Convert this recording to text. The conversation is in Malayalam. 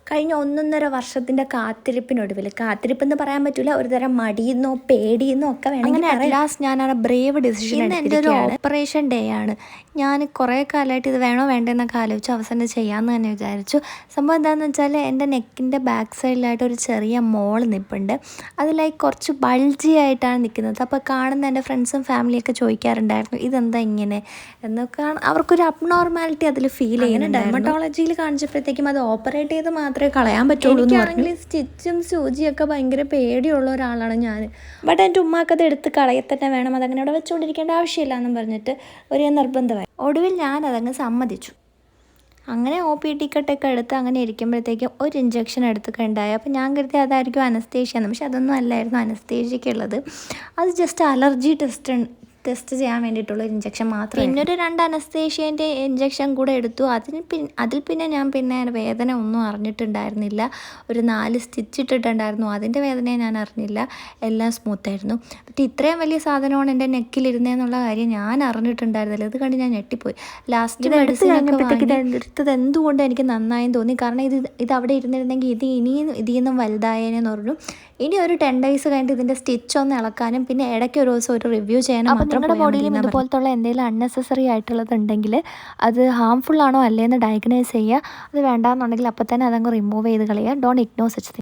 കഴിഞ്ഞ 1.5 വർഷത്തിൻ്റെ കാത്തിരിപ്പെന്ന് പറയാൻ പറ്റില്ല, ഒരു തരം മടിയെന്നോ പേടിയെന്നോ ഒക്കെ വേണമെങ്കിൽ അങ്ങനെ ലാസ്റ്റ് ഞാനൊരു ബ്രേവ് ഡിസിഷൻ എൻ്റെ ഒരു ഓപ്പറേഷൻ ഡേ ആണ്. ഞാൻ കുറേ കാലമായിട്ട് ഇത് വേണോ വേണ്ടെന്നൊക്കെ ആലോചിച്ച് അവസാനം ചെയ്യാമെന്ന് തന്നെ വിചാരിച്ചു. സംഭവം എന്താണെന്ന് വെച്ചാൽ എൻ്റെ നെക്കിൻ്റെ ബാക്ക് സൈഡിലായിട്ട് ഒരു ചെറിയ മോൾ നിൽപ്പുണ്ട്. അത് ലൈക്ക് കുറച്ച് ബൾജി ആയിട്ടാണ് നിൽക്കുന്നത്. അപ്പോൾ കാണുന്ന എൻ്റെ ഫ്രണ്ട്സും ഫാമിലിയൊക്കെ ചോദിക്കാറുണ്ടായിരുന്നു ഇതെന്താ ഇങ്ങനെ എന്നൊക്കെ. അവർക്കൊരു അബ്നോർമാലിറ്റി അതിൽ ഫീൽ ചെയ്യുന്നുണ്ട്. ഡെർമറ്റോളജിയിൽ കാണിച്ചപ്പോഴത്തേക്കും അത് ഓപ്പറേറ്റ് ചെയ്ത് മാത്രമേ കളയാൻ പറ്റുള്ളൂ. എനിക്കാണെങ്കിൽ സ്റ്റിച്ചും സൂചിയൊക്കെ ഭയങ്കര പേടിയുള്ള ഒരാളാണ് ഞാൻ. ബട്ട് എൻ്റെ ഉമ്മാക്കത് എടുത്ത് കളയത്തന്നെ വേണം, അതങ്ങനെ അവിടെ വെച്ചുകൊണ്ടിരിക്കേണ്ട ആവശ്യമില്ല എന്നും പറഞ്ഞിട്ട് ഒരു നിർബന്ധമായി. ഒടുവിൽ ഞാൻ അതങ്ങ് സമ്മതിച്ചു. അങ്ങനെ ടിക്കറ്റൊക്കെ എടുത്ത് അങ്ങനെ ഇരിക്കുമ്പോഴത്തേക്കും ഒരു ഇഞ്ചക്ഷൻ എടുത്തിട്ടുണ്ടായി. അപ്പോൾ ഞാൻ കരുതി അതായിരിക്കും അനസ്തേഷ്യ എന്ന്. പക്ഷെ അതൊന്നും അല്ലായിരുന്നു അനസ്തേഷ്യക്കുള്ളത്. അത് ജസ്റ്റ് അലർജി ടെസ്റ്റ് ചെയ്യാൻ വേണ്ടിയിട്ടുള്ള ഇഞ്ചക്ഷൻ മാത്രം. പിന്നെ ഒരു 2 അനസ്തേഷ്യേൻ്റെ ഇഞ്ചക്ഷൻ കൂടെ എടുത്തു. അതിൽ പിന്നെ ഞാൻ വേദന ഒന്നും അറിഞ്ഞിട്ടുണ്ടായിരുന്നില്ല. ഒരു 4 സ്റ്റിച്ച് ഇട്ടിട്ടുണ്ടായിരുന്നു, അതിൻ്റെ വേദനയെ ഞാൻ അറിഞ്ഞില്ല. എല്ലാം സ്മൂത്തായിരുന്നു. പക്ഷേ ഇത്രയും വലിയ സാധനമാണ് എൻ്റെ നെക്കിലിരുന്നതെന്നുള്ള കാര്യം ഞാൻ അറിഞ്ഞിട്ടുണ്ടായിരുന്നില്ല. ഇത് കണ്ട് ഞാൻ ഞെട്ടിപ്പോയി. ലാസ്റ്റ് എടുത്തത് എന്തുകൊണ്ട് എനിക്ക് നന്നായെന്ന് തോന്നി. കാരണം ഇത് അവിടെ ഇരുന്നിരുന്നെങ്കിൽ ഇനിയും ഇതിൽ നിന്നും വലുതായേനെന്ന് പറഞ്ഞു. ഇനി ഒരു 10 days കഴിഞ്ഞിട്ട് ഇതിൻ്റെ സ്റ്റിച്ച് ഒന്ന് ഇളക്കാനും പിന്നെ ഇടയ്ക്ക് ഒരു ദിവസം ഒരു റിവ്യൂ ചെയ്യാനും മാത്രം. നിങ്ങളുടെ ബോഡിയിലും ഇതുപോലത്തുള്ള എന്തെങ്കിലും അൺനെസസറി ആയിട്ടുള്ളതുണ്ടെങ്കിൽ അത് ഹാംഫുൾ ആണോ അല്ലേന്ന് ഡയഗ്നൈസ് ചെയ്യുക. അത് വേണ്ടാന്നുണ്ടെങ്കിൽ അപ്പോൾ തന്നെ അതങ്ങ് റിമൂവ് ചെയ്ത് കളയുക. Don't ignore such thing.